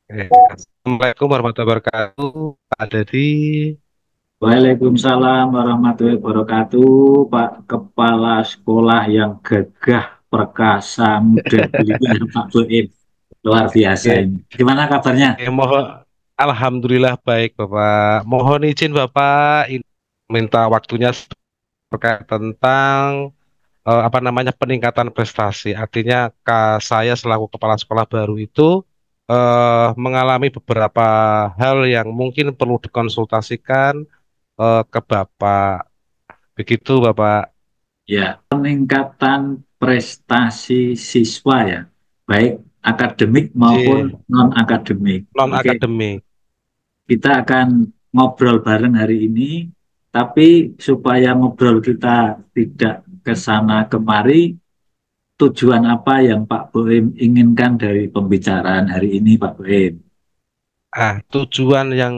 Assalamualaikum warahmatullahi wabarakatuh, Pak Dadi. Waalaikumsalam warahmatullahi wabarakatuh, Pak Kepala Sekolah yang gagah, perkasa, muda, belia, Pak Boim. Luar biasa Oke, ini. Gimana kabarnya? mohon Alhamdulillah baik Bapak. Mohon izin Bapak minta waktunya terkait tentang apa namanya peningkatan prestasi. Artinya saya selaku kepala sekolah baru itu mengalami beberapa hal yang mungkin perlu dikonsultasikan ke Bapak. Begitu Bapak. Ya, peningkatan prestasi siswa ya, baik akademik maupun J non-akademik. non Oke, akademik. kita akan ngobrol bareng hari ini, tapi supaya ngobrol kita tidak ke sana kemari, tujuan apa yang Pak Boim inginkan dari pembicaraan hari ini, Pak Boim? Tujuan yang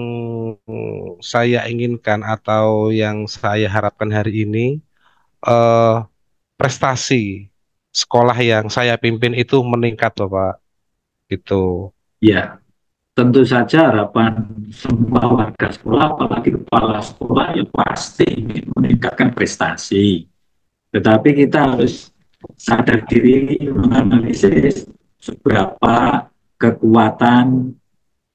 saya inginkan atau yang saya harapkan hari ini, eh, prestasi sekolah yang saya pimpin itu meningkat, Bapak. Itu. Ya, tentu saja harapan semua warga sekolah, apalagi kepala sekolah, ya pasti ingin meningkatkan prestasi. Tetapi kita harus sadar diri menganalisis seberapa kekuatan,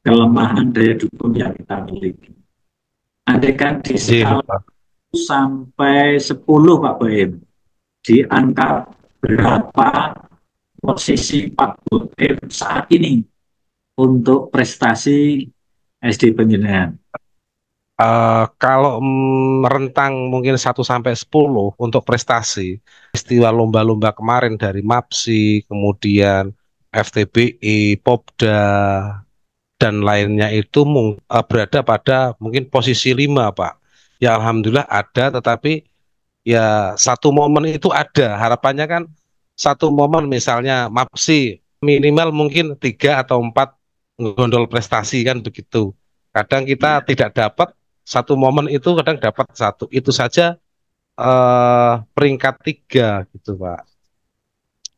kelemahan daya dukung yang kita miliki. Andaikan di J, skala Bapak. sampai 10 Pak Boim, di angka berapa posisi Pak Boim saat ini untuk prestasi SD Penjenengan? Kalau rentang mungkin 1 sampai 10 untuk prestasi, istiwa lomba-lomba kemarin dari MAPSI, kemudian FTBI, Popda, dan lainnya itu berada pada mungkin posisi 5, Pak. Ya Alhamdulillah ada, tetapi ya satu momen itu ada. Harapannya kan satu momen misalnya MAPSI minimal mungkin 3 atau 4 gondol prestasi kan begitu. Kadang kita Ya, tidak dapat satu momen itu, kadang dapat satu. Itu saja peringkat 3 gitu, Pak.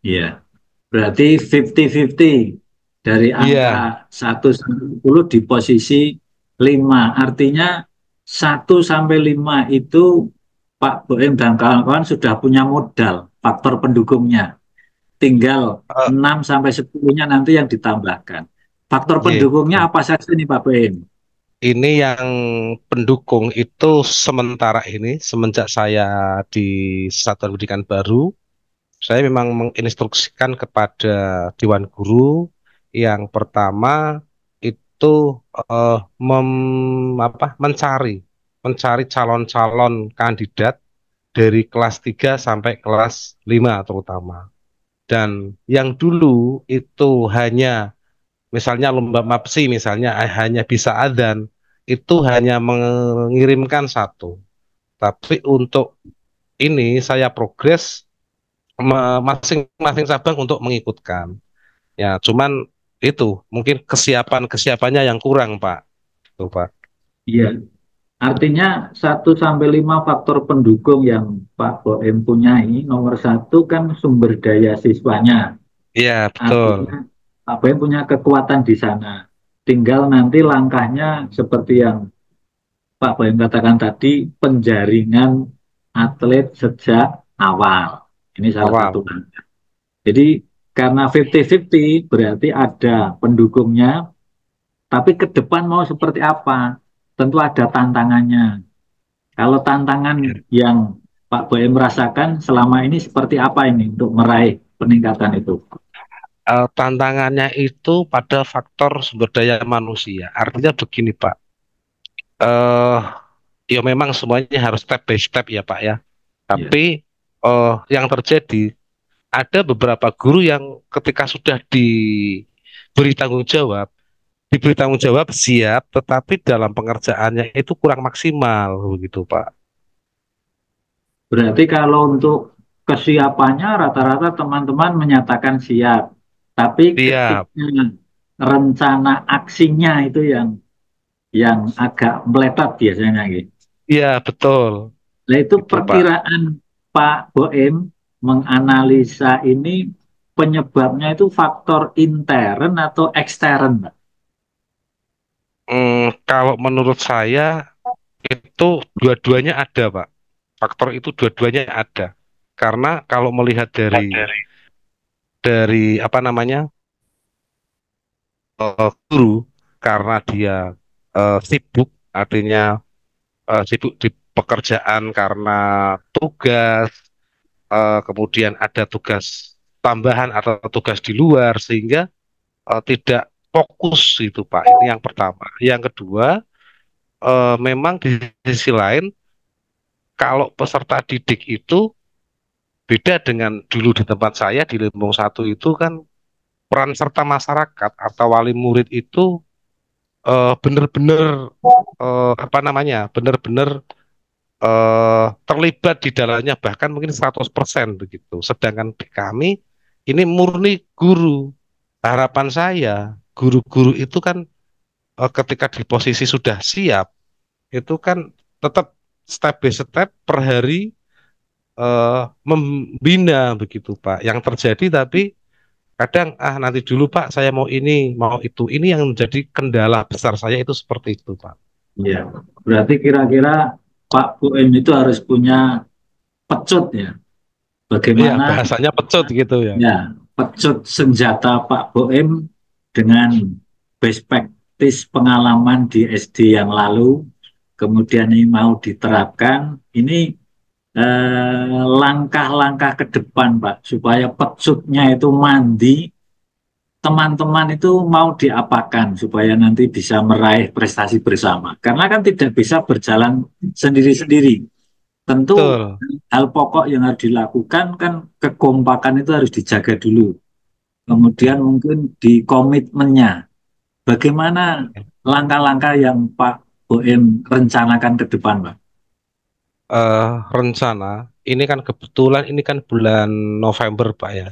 ya. Berarti 50-50 dari Iya, angka 1 sampai 10 di posisi 5. Artinya 1 sampai 5 itu Pak Boem dan kawan-kawan sudah punya modal, faktor pendukungnya. Tinggal eh, 6 sampai 10-nya nanti yang ditambahkan. Faktor iya, pendukungnya betul. apa saja nih Pak Boem? Ini yang pendukung itu sementara ini semenjak saya di satuan pendidikan baru, saya memang menginstruksikan kepada Dewan Guru yang pertama itu eh, mencari calon-calon kandidat dari kelas 3 sampai kelas 5 terutama. Dan yang dulu itu hanya misalnya lomba MAPSI misalnya hanya bisa adzan, itu hanya mengirimkan satu. Tapi untuk ini saya progres masing-masing cabang untuk mengikutkan. Ya, cuman itu mungkin kesiapannya yang kurang, Pak. Tuh, Pak. Iya, artinya 1 sampai 5 faktor pendukung yang Pak Boem punyai. Nomor satu kan sumber daya siswanya. Iya, Artinya betul. Pak Boy punya kekuatan di sana. Tinggal nanti langkahnya seperti yang Pak Boy katakan tadi, penjaringan atlet sejak awal. Ini salah satu Awal. langkah. Jadi karena 50-50 berarti ada pendukungnya, tapi ke depan mau seperti apa? Tentu ada tantangannya. Kalau tantangan yang Pak Boy merasakan selama ini seperti apa ini untuk meraih peningkatan itu? Tantangannya itu pada faktor sumber daya manusia. Artinya begini, Pak. eh Ya memang semuanya harus step by step ya, Pak ya. Ya. Tapi yang terjadi ada beberapa guru yang ketika sudah diberi tanggung jawab siap, tetapi dalam pengerjaannya itu kurang maksimal begitu, Pak. Berarti kalau untuk kesiapannya rata-rata teman-teman menyatakan siap. Tapi Siap. ketika rencana aksinya itu yang agak meletot biasanya gitu. Iya, betul. Nah itu Itu, Pak. perkiraan Pak Boem menganalisa ini penyebabnya itu faktor intern atau ekstern, Pak? Kalau menurut saya itu dua-duanya ada, Pak. Faktor itu dua-duanya ada. Karena kalau melihat dari apa namanya guru, karena dia sibuk, artinya sibuk di pekerjaan karena tugas, kemudian ada tugas tambahan atau tugas di luar, sehingga tidak fokus itu, Pak. Ini yang pertama. Yang kedua, memang di sisi lain, kalau peserta didik itu beda dengan dulu di tempat saya di Limbung Satu itu kan peran serta masyarakat atau wali murid itu benar-benar apa namanya benar-benar terlibat di dalamnya bahkan mungkin 100% begitu. Sedangkan di kami ini murni guru. Harapan saya guru-guru itu kan ketika di posisi sudah siap itu kan tetap step by step per hari membina begitu Pak. Yang terjadi tapi kadang nanti dulu Pak saya mau ini mau itu. Ini yang menjadi kendala besar saya itu seperti itu Pak. Ya, berarti kira-kira Pak Boim itu harus punya pecut ya. Iya Bagaimana bahasanya pecut gitu ya. ya pecut senjata Pak Boim dengan best practice pengalaman di SD yang lalu, kemudian ini mau diterapkan. Ini langkah-langkah ke depan, Pak, supaya pecutnya itu mandi, teman-teman itu mau diapakan supaya nanti bisa meraih prestasi bersama. Karena kan tidak bisa berjalan sendiri-sendiri. Tentu Betul. hal pokok yang harus dilakukan kan kekompakan itu harus dijaga dulu. Kemudian Ya. mungkin di komitmennya. Bagaimana langkah-langkah yang Pak Boem rencanakan ke depan, Pak? Rencana ini kan kebetulan ini kan bulan November Pak ya. Ya.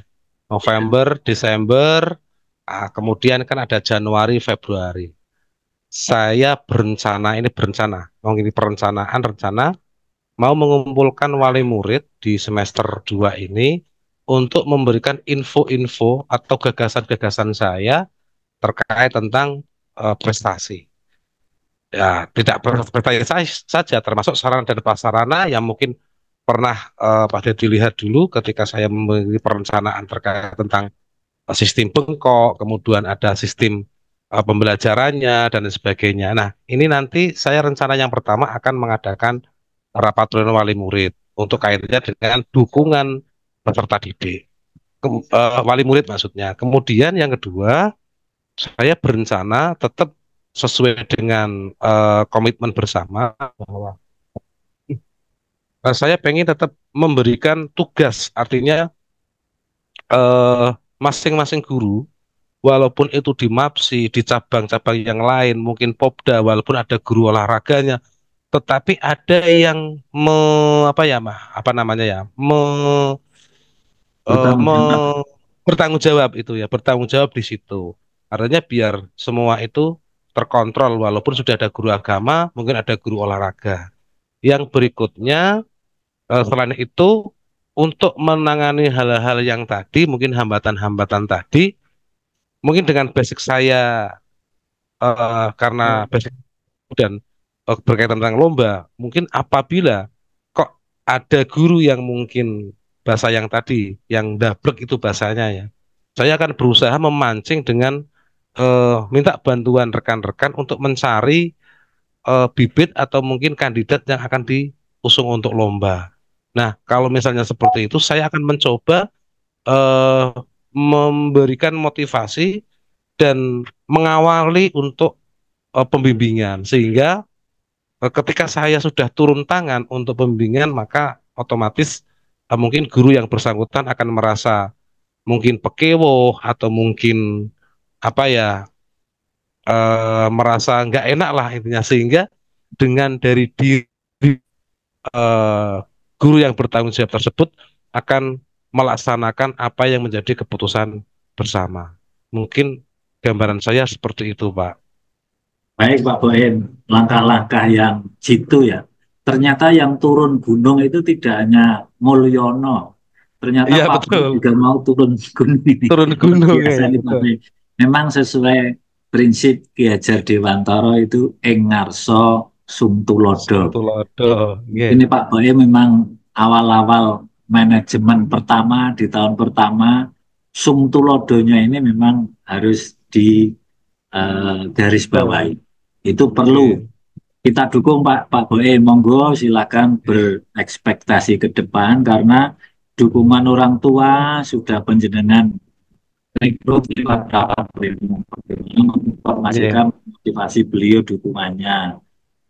November, Desember, kemudian kan ada Januari, Februari. Saya berencana, ini berencana, ini perencanaan rencana mau mengumpulkan wali murid di semester 2 ini untuk memberikan info-info atau gagasan-gagasan saya terkait tentang prestasi. Ya, tidak prestasi saja, termasuk sarana dan prasarana yang mungkin pernah pada dilihat dulu ketika saya memiliki perencanaan terkait tentang sistem bengkok, kemudian ada sistem pembelajarannya dan lain sebagainya. Nah, ini nanti saya rencana yang pertama akan mengadakan rapat pleno wali murid untuk kaitannya dengan dukungan peserta didik. Wali murid maksudnya. Kemudian yang kedua, saya berencana tetap sesuai dengan komitmen bersama bahwa saya pengen tetap memberikan tugas, artinya eh, masing-masing guru walaupun itu di MAPSI, di cabang-cabang yang lain, mungkin Popda, walaupun ada guru olahraganya, tetapi ada yang apa ya, apa namanya ya, Bertanggung jawab. bertanggung jawab itu ya, bertanggung jawab di situ. Artinya biar semua itu terkontrol, walaupun sudah ada guru agama, mungkin ada guru olahraga. Yang berikutnya, selain itu, untuk menangani hal-hal yang tadi, mungkin hambatan-hambatan tadi, mungkin dengan basic saya karena basic dan berkaitan tentang lomba, mungkin apabila kok ada guru yang mungkin bahasa yang tadi, yang dablek itu bahasanya ya, saya akan berusaha memancing dengan minta bantuan rekan-rekan untuk mencari bibit atau mungkin kandidat yang akan diusung untuk lomba. Nah, kalau misalnya seperti itu, saya akan mencoba eh, memberikan motivasi dan mengawali untuk pembimbingan sehingga ketika saya sudah turun tangan untuk pembimbingan maka otomatis mungkin guru yang bersangkutan akan merasa mungkin pekewo atau mungkin apa ya merasa nggak enak lah intinya sehingga dengan dari diri eh, guru yang bertanggung jawab tersebut akan melaksanakan apa yang menjadi keputusan bersama. Mungkin gambaran saya seperti itu, Pak. Baik, Pak Boem, langkah-langkah yang jitu ya. Ternyata yang turun gunung itu tidak hanya Mulyono. Ternyata Iya Pak Boem betul, juga mau turun gunung ini. turun Luar gunung biasa ya ini Pak betul. Boem. Memang sesuai prinsip Ki Hajar Dewantara itu ing ngarsa sum tulodo. Suntulodo, Ini nggih. Pak Boy memang awal-awal manajemen pertama di tahun pertama sum tulodonya ini memang harus di garis Betul, bawahi. Itu perlu nggih. kita dukung Pak Boy. Monggo silakan berekspektasi ke depan karena dukungan orang tua sudah penjenengan rekrut lewat rapat pleno. Nggih. Menginformasikan motivasi beliau dukungannya.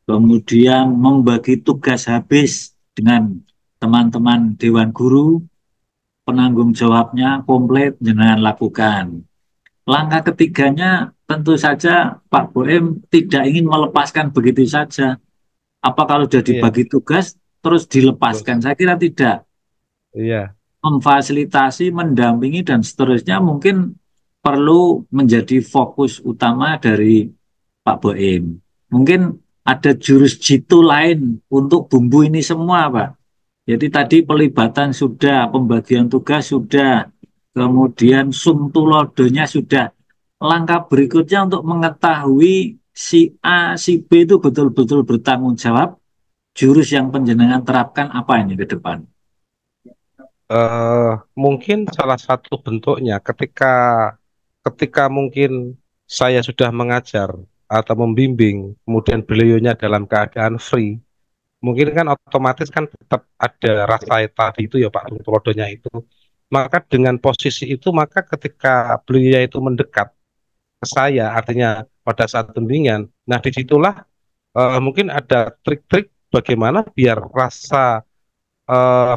Kemudian membagi tugas habis dengan teman-teman Dewan Guru, penanggung jawabnya komplit jenengan lakukan. Langkah ketiganya tentu saja Pak Boem tidak ingin melepaskan begitu saja. Apa kalau sudah Iya, dibagi tugas terus terus. dilepaskan? Saya kira tidak. Iya, Memfasilitasi, mendampingi dan seterusnya mungkin perlu menjadi fokus utama dari Pak Boem. Mungkin ada jurus jitu lain untuk bumbu ini semua, Pak. Jadi tadi pelibatan sudah, pembagian tugas sudah, kemudian sumtulodonya sudah. Langkah berikutnya untuk mengetahui si A, si B itu betul-betul bertanggung jawab, jurus yang penjenengan terapkan apa ini ke depan? eh, mungkin salah satu bentuknya ketika mungkin saya sudah mengajar atau membimbing, kemudian beliaunya dalam keadaan free, mungkin kan otomatis kan tetap ada rasa tadi itu ya Pak Tulodonya itu. Maka dengan posisi itu, maka ketika beliau itu mendekat ke saya, artinya pada saat bimbingan, nah disitulah mungkin ada trik-trik bagaimana biar rasa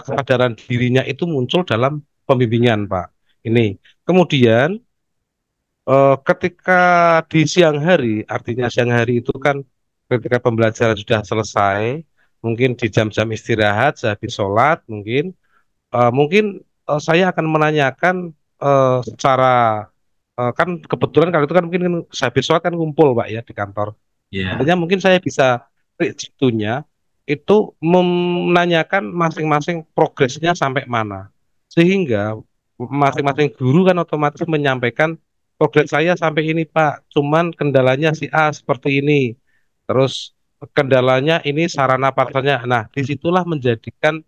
kesadaran dirinya itu muncul dalam pembimbingan, Pak. Ini. Kemudian ketika di siang hari, artinya siang hari itu kan ketika pembelajaran sudah selesai, mungkin di jam-jam istirahat, sehabis sholat, mungkin saya akan menanyakan secara kan kebetulan kalau itu kan mungkin sehabis sholat kan ngumpul, Pak ya di kantor. Ya, Artinya mungkin saya bisa situnya itu menanyakan masing-masing progresnya sampai mana. Sehingga masing-masing guru kan otomatis menyampaikan progres saya sampai ini Pak. Cuman kendalanya si A seperti ini. Terus kendalanya ini sarana pasalnya. Nah, disitulah menjadikan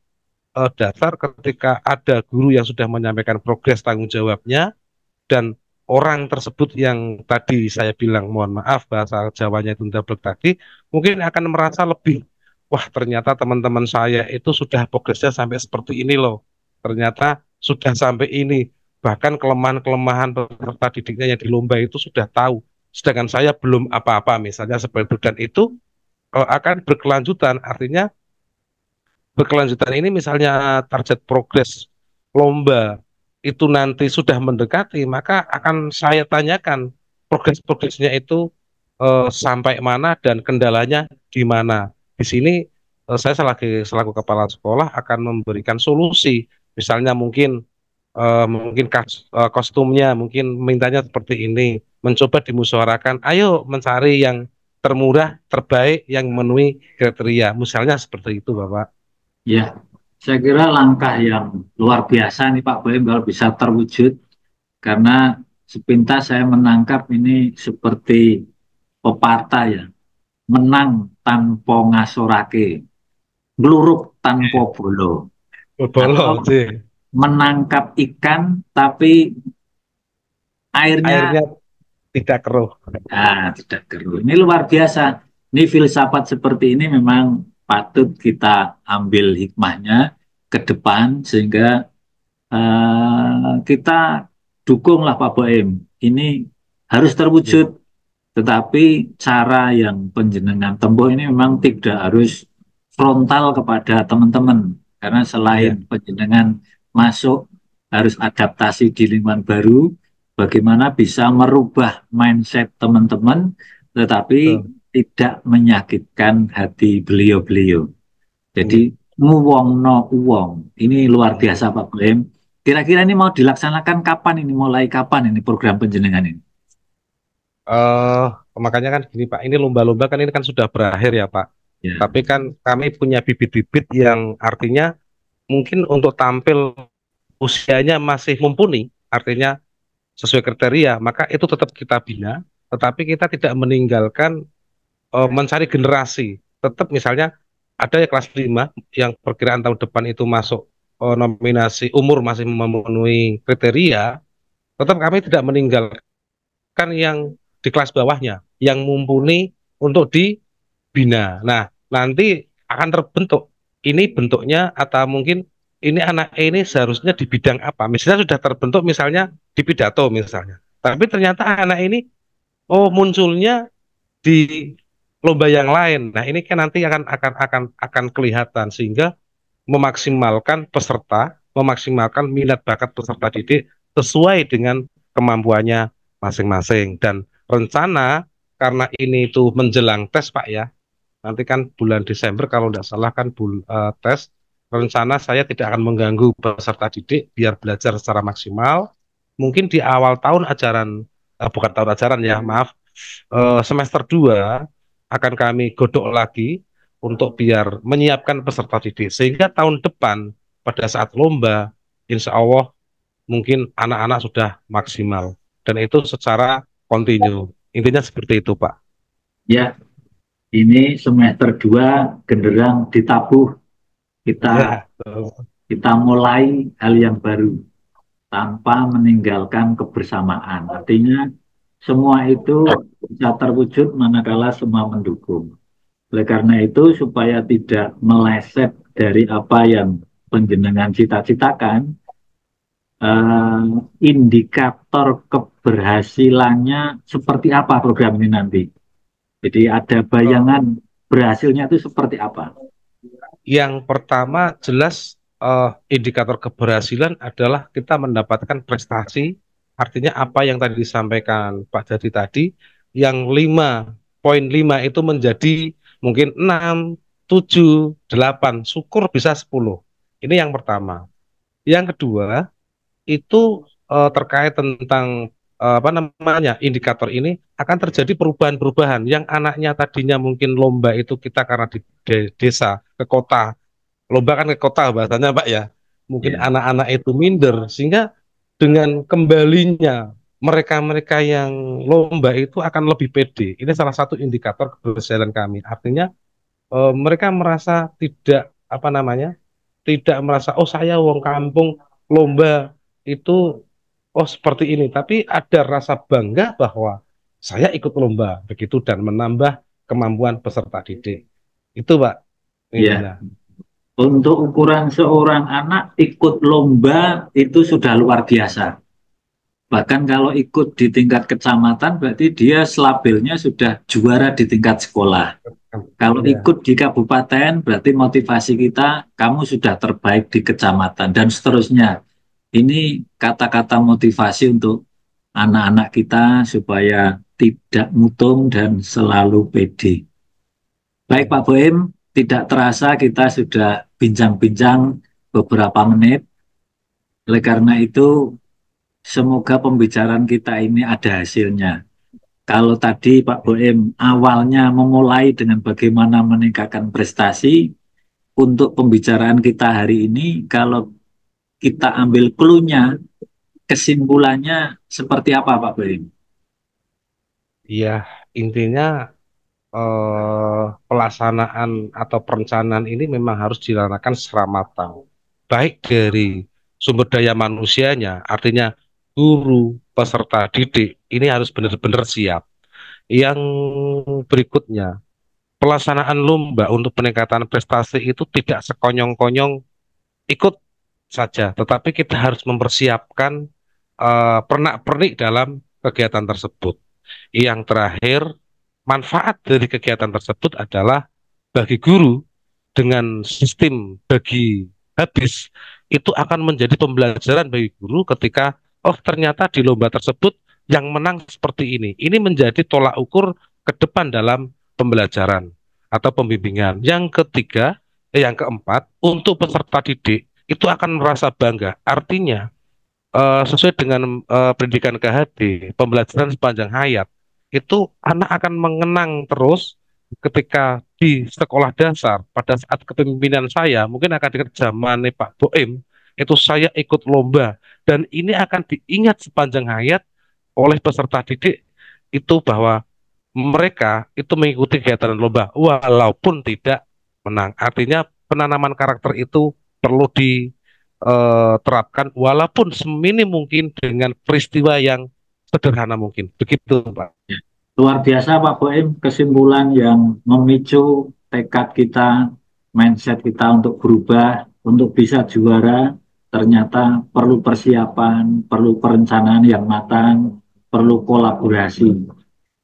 dasar ketika ada guru yang sudah menyampaikan progres tanggung jawabnya dan orang tersebut yang tadi saya bilang mohon maaf bahasa Jawanya itu ndablek tadi mungkin akan merasa lebih wah ternyata teman-teman saya itu sudah progresnya sampai seperti ini loh ternyata sudah sampai ini bahkan kelemahan-kelemahan peserta didiknya yang di lomba itu sudah tahu sedangkan saya belum apa-apa misalnya seperti itu dan itu akan berkelanjutan artinya berkelanjutan ini misalnya target progres lomba itu nanti sudah mendekati, maka akan saya tanyakan progres-progresnya itu sampai mana dan kendalanya di mana. Di sini saya selaku kepala sekolah akan memberikan solusi. Misalnya mungkin kostumnya mungkin mintanya seperti ini, mencoba dimusyawarahkan, ayo mencari yang termurah, terbaik yang memenuhi kriteria. Misalnya seperti itu, Bapak. ya. Saya kira langkah yang luar biasa nih Pak Boem kalau bisa terwujud karena sepintas saya menangkap ini seperti pepatah ya, menang tanpa ngasorake, bluruk tanpa bolo, atau Bolong sih. menangkap ikan tapi airnya Airnya tidak keruh. tidak keruh. Ini luar biasa. Ini filsafat seperti ini memang patut kita ambil hikmahnya ke depan sehingga kita dukunglah Pak Boem. Ini harus terwujud, Iya, tetapi cara yang penjenengan tempuh ini memang tidak harus frontal kepada teman-teman, karena selain iya, penjenengan masuk harus adaptasi di lingkungan baru, bagaimana bisa merubah mindset teman-teman, tetapi betul. tidak menyakitkan hati beliau-beliau. Iya. Jadi nguwongno uwong. Ini luar Hmm. biasa Pak Boem. Kira-kira ini mau dilaksanakan kapan ini? Mulai kapan ini program penjenengan ini? Eh, makanya kan gini Pak, ini lomba-lomba kan ini kan sudah berakhir ya Pak. Ya, Tapi kan kami punya bibit-bibit yang artinya mungkin untuk tampil usianya masih mumpuni, artinya sesuai kriteria, maka itu tetap kita bina. tetapi kita tidak meninggalkan mencari generasi. Tetap misalnya ada ya kelas 5 yang perkiraan tahun depan itu masuk nominasi umur masih memenuhi kriteria, tetap kami tidak meninggalkan yang di kelas bawahnya yang mumpuni untuk dibina. Nah, nanti akan terbentuk ini bentuknya atau mungkin ini anak ini seharusnya di bidang apa. Misalnya sudah terbentuk misalnya di pidato misalnya. Tapi ternyata anak ini munculnya di lomba yang lain. Nah, ini kan nanti akan kelihatan sehingga memaksimalkan peserta, memaksimalkan minat bakat peserta didik sesuai dengan kemampuannya masing-masing. Dan rencana karena ini itu menjelang tes Pak ya, nanti kan bulan Desember kalau tidak salah kan tes. Rencana saya tidak akan mengganggu peserta didik biar belajar secara maksimal. Mungkin di awal tahun ajaran, bukan tahun ajaran ya, maaf, semester 2 akan kami godok lagi untuk biar menyiapkan peserta didik sehingga tahun depan pada saat lomba insya Allah mungkin anak-anak sudah maksimal dan itu secara kontinu intinya seperti itu Pak. Ya, ini semester 2 genderang ditabuh. Kita Ya, betul. kita mulai hal yang baru tanpa meninggalkan kebersamaan. Artinya semua itu bisa terwujud manakala semua mendukung. Oleh karena itu, supaya tidak meleset dari apa yang penjenengan cita-citakan, eh, indikator keberhasilannya seperti apa program ini nanti. Jadi ada bayangan berhasilnya itu seperti apa. Yang pertama jelas indikator keberhasilan adalah kita mendapatkan prestasi, artinya apa yang tadi disampaikan Pak Jadi tadi, yang 5,5 itu menjadi mungkin 6, 7, 8, syukur bisa 10. Ini yang pertama. Yang kedua, itu terkait tentang apa namanya indikator ini akan terjadi perubahan-perubahan yang anaknya tadinya mungkin lomba itu kita karena di desa ke kota lomba kan ke kota bahasanya Pak ya. Mungkin Ya, anak-anak itu minder sehingga dengan kembalinya mereka-mereka yang lomba itu akan lebih pede. Ini salah satu indikator keberhasilan kami. Artinya mereka merasa tidak apa namanya? Tidak merasa oh saya wong kampung lomba itu oh seperti ini, tapi ada rasa bangga bahwa saya ikut lomba begitu dan menambah kemampuan peserta didik. Itu Pak ya. intinya. Untuk ukuran seorang anak ikut lomba itu sudah luar biasa. Bahkan kalau ikut di tingkat kecamatan berarti dia labelnya sudah juara di tingkat sekolah. Kalau Ya. ikut di kabupaten berarti motivasi kita kamu sudah terbaik di kecamatan dan seterusnya. Ini kata-kata motivasi untuk anak-anak kita supaya tidak mutung dan selalu pede. Baik Pak Boim, tidak terasa kita sudah bincang-bincang beberapa menit. Oleh karena itu, semoga pembicaraan kita ini ada hasilnya. Kalau tadi Pak Boim awalnya memulai dengan bagaimana meningkatkan prestasi, untuk pembicaraan kita hari ini, kalau kita ambil clue-nya, kesimpulannya seperti apa Pak Boim? Iya, intinya pelaksanaan atau perencanaan ini memang harus dilaksanakan secara matang. Baik dari sumber daya manusianya, artinya guru, peserta didik, ini harus benar-benar siap. Yang berikutnya, pelaksanaan lomba untuk peningkatan prestasi itu tidak sekonyong-konyong ikut saja, tetapi kita harus mempersiapkan pernak-pernik dalam kegiatan tersebut. Yang terakhir, manfaat dari kegiatan tersebut adalah bagi guru dengan sistem bagi habis itu akan menjadi pembelajaran bagi guru ketika oh ternyata di lomba tersebut yang menang seperti ini. Ini menjadi tolak ukur ke depan dalam pembelajaran atau pembimbingan. Yang ketiga, yang keempat, untuk peserta didik itu akan merasa bangga. Artinya sesuai dengan pendidikan KHD, pembelajaran sepanjang hayat, itu anak akan mengenang terus ketika di sekolah dasar, pada saat kepemimpinan saya, mungkin akan dekat zaman Pak Boim, itu saya ikut lomba, dan ini akan diingat sepanjang hayat oleh peserta didik itu bahwa mereka itu mengikuti kegiatan lomba walaupun tidak menang. Artinya penanaman karakter itu perlu diterapkan walaupun seminim mungkin dengan peristiwa yang sederhana mungkin. Begitu, Pak. Ya. Luar biasa Pak Boim, kesimpulan yang memicu tekad kita, mindset kita untuk berubah, untuk bisa juara, ternyata perlu persiapan, perlu perencanaan yang matang, perlu kolaborasi.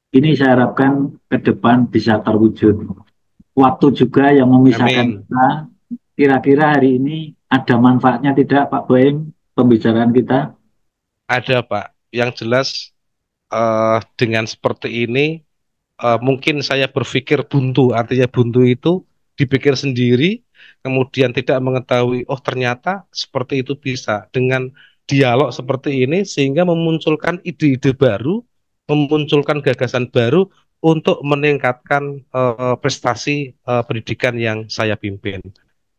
Ini saya harapkan ke depan bisa terwujud. Waktu juga yang memisahkan Amin. kita, kira-kira hari ini ada manfaatnya tidak Pak Boim, pembicaraan kita? Ada, Pak. Yang jelas dengan seperti ini mungkin saya berpikir buntu, artinya buntu itu dipikir sendiri, kemudian tidak mengetahui, oh ternyata seperti itu bisa. Dengan dialog seperti ini, sehingga memunculkan ide-ide baru, memunculkan gagasan baru untuk meningkatkan prestasi pendidikan yang saya pimpin.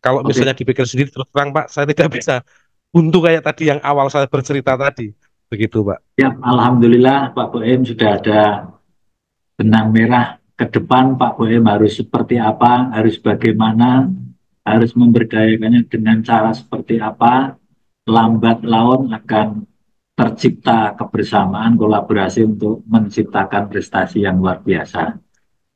Kalau Oke, misalnya dipikir sendiri, terus terang Pak, saya tidak bisa buntu kayak tadi yang awal saya bercerita tadi. Begitu, Pak. ya Alhamdulillah Pak Boim sudah ada benang merah ke depan Pak Boem harus seperti apa, harus bagaimana, harus memberdayakannya dengan cara seperti apa, lambat laun akan tercipta kebersamaan, kolaborasi untuk menciptakan prestasi yang luar biasa.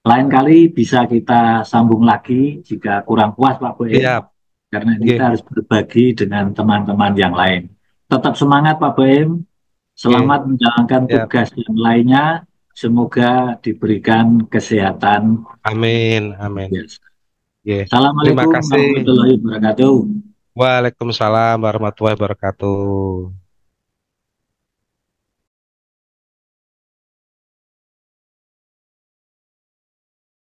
Lain kali bisa kita sambung lagi jika kurang puas Pak Boem, Siap. karena Oke. kita harus berbagi dengan teman-teman yang lain. Tetap semangat Pak Boem, Oke. selamat menjalankan Siap. tugas yang lainnya. Semoga diberikan kesehatan. Amin. Amin. Yes. Oke. Terima Assalamualaikum kasih. warahmatullahi wabarakatuh. Waalaikumsalam warahmatullahi wabarakatuh.